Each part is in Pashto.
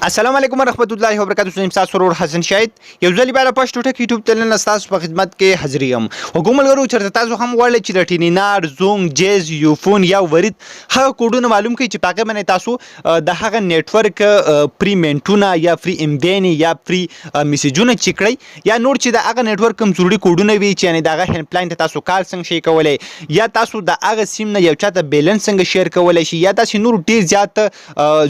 السلام علیکم ورحمۃ اللہ وبرکاتہ. زه تاسو سره حسن شاهد یو ځل بیا د پښتو ټکی یوټیوب چینل تاسو په خدمت کې حاضر یم. حکومت غواړي چې تاسو هم وړل چې رټینینار زونګ جیز یوفون یا ورید هغه کوډونه معلوم کړئ چې پاکه باندې تاسو د هغه نتورک پری منټونه یا فری امبین یا فری میسجونه چکړئ یا نور چې د هغه نتورک کوم ضروري کوډونه وي چې یعنی د هغه هیلپ لاین ته تاسو کال څنګه شي کولای یا تاسو د هغه سیم نه یو چاته بیلنس څنګه شیر کولای شي یا تاسو نور ډیر زیات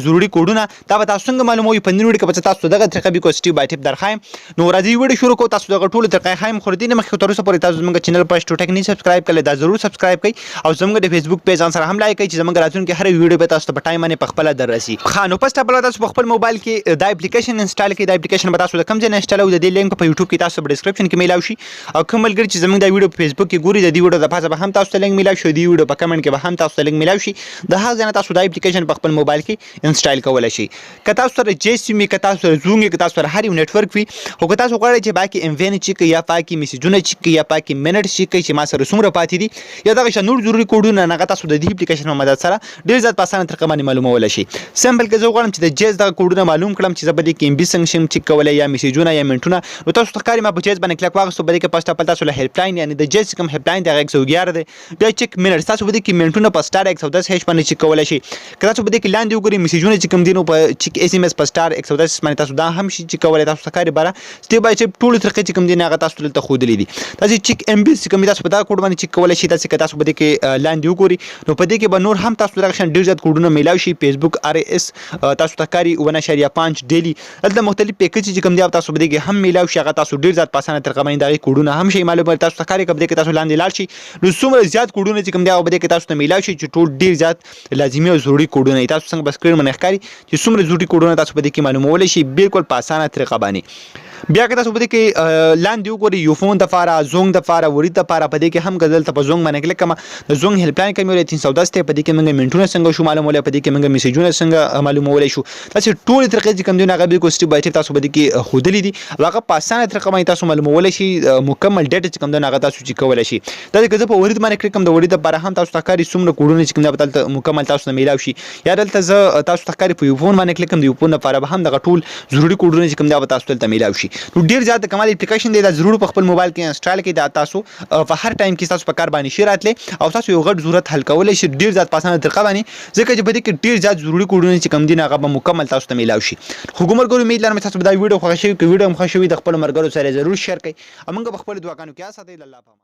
ضروري کوډونه دا به تاسو څنګه معلوموي په نړۍ کې به تاسو دغه طریقې به کو سټیپ بای ټیپ درخایم. نو راځي ویډیو شروع کوو. تاسو دغه ټول طریقې خایم خو دې مخکې تر اوسه پورې تاسو زموږ چینل پښتو ټک نه سبسکرایب کړئ دا ضرور سبسکرایب کړئ او زموږ د فیسبوک پیج سره هم لایک کړئ چې زموږ راتلونکي هر ویډیو به تاسو ته په ټایم باندې په خپل دررسي. خانو پس ته بل تاسو په خپل موبایل کې دا اپلیکیشن انسټال کړئ. دا اپلیکیشن به تاسو د کوم ځای نه انسټال او د دې لینک په یوټیوب کې تاسو په ډسکرپشن کې میلاو شي او کوم ملګری چې زموږ د ویډیو په فیسبوک کې ګوري د دې ویډیو د پاسه به هم تاسو ته لینک میلاو شي. د ویډیو په کمنټ کې به هم تاسو ته لینک میلاو شي. د هغه ځای تاسو دا اپلیکیشن په خپل موبایل کې انسټال کولای شي. که تاسو سره جی سیم که تاسو سره زونګ که تاسو سره هر یو نتورک وي خو که تاسو غواړئ چې باقي ام وین چیک یا باقي میسجونه چیک یا باقي منټ چیک چې ما سره څومره پاتې دي یا دغه نور ضروري کوډونه نه تاسو د دې اپلیکیشن په مدد سره ډیر زیات په اسانه طریقه باندې معلومول شي. سمپل که زه غواړم چې د جیز دغه کوډونه معلوم کړم چې زه به دې کې ام بي څنګه شم چیک کولای یا میسجونه یا منټونه نو تاسو ښکاري ما په جیز باندې کلیک واغستو به دې کې پښته تاسو له هیلپ لاین یعنی د جیز کوم هیلپ لاین دغه 111 دی بیا چیک منټ تاسو به دې کې منټونه په سٹار 110 هیچ باندې چیک کولای شي. که تاسو به دې کې لاندې وګورئ میسجونه چې کوم دي نو په چیک اس ام اس په سٹار 110 باندې تاسو دا هم شي چیک کولای. تاسو ښکاري بره سټیپ بای سټیپ ټول طریقې چې کوم دي هغه تاسو دلته ښودلې دي. تاسو چیک ام بي چې کوم تاسو په دا کوډ باندې چیک کولای شي. تاسو به دې کې لاندې وګورئ نو په دې کې به نور هم تاسو دغه ډیر زیات کوډونه میلاو شي. فیسبوک ار اس تاسو ته ښکاري 1.5 ډیلی دلته مختلف پیکیج چې کوم دي تاسو به دې کې هم میلاو شي. هغه تاسو ډیر زیات په اسانه طریقه باندې دغه کوډونه هم شي معلومه تاسو ته ښکاري کبه کې تاسو لاندې لاړ شي نو څومره زیات کوډونه چې کوم دي هغه به دې کې تاسو ته میلاو شي چې ټول ډیر زیات لازمي او ضروري کوډونه تاسو څنګه بس سکرین باندې ښکاري چې څومره ضروري کوډونه تاسو به دې کې معلومول شي بالکل په اسانه طریقه باندې. بیا که تاسو په دې کې لاندې وګورئ یوفون دپاره زونګ دپاره ورید دپاره په دې کې هم که دلته په زونګ باندې کلیک کړم د زونګ هیلپ لاین کوم 310 دی په دې کې موږ منټونه څنګه شو معلومولی په دې کې موږ میسجونه څنګه معلومولی شو. تاسې ټولې طریقې چې کوم دي هغه بالکل سټیپ بای سټیپ تاسو په دې کې ښودلي دي او هغه په اسانه طریقه باندې تاسو معلومولی شي. مکمل ډیټا چې کوم دی هغه تاسو چیک کولی شي. دا که زه په ورید باندې کلیک کړم د ورید دپاره هم تاسو ته ښکاري څومره کوډونه چې کوم دی دلته مکمل تاسو ته میلاو شي. یا دلته زه تاسو ته ښکاري په یوفون باندې کلیک کړم د یوفون دپاره به هم دغه ټول ضروري کوډونه چې کوم دی هغه تاسو دلته میلاو شي. نو ډېر زیات کمال اپلیکیشن دی دا ضرور په خپل موبایل کې انسټال کړئ. دا تاسو په هر ټایم کې تاسو په کار باندې شي راتلی او تاسو یو غټ ضرورت حل کولی شي ډیر زیات په اسانه طریقه باندې ځکه چې په دې کې ډیر زیات ضروري کوډونه چې کوم دي هغه به مکمل تاسو ته میلاو شي. خو ګمر امید لرم تاسو به دا ویډیو خوښ شوي که ویډیو هم خوښ شوي د خپلو ملګرو سره ضرور شیر کړئ او موږ به خپلو دعاګانو کې ساتئ. الله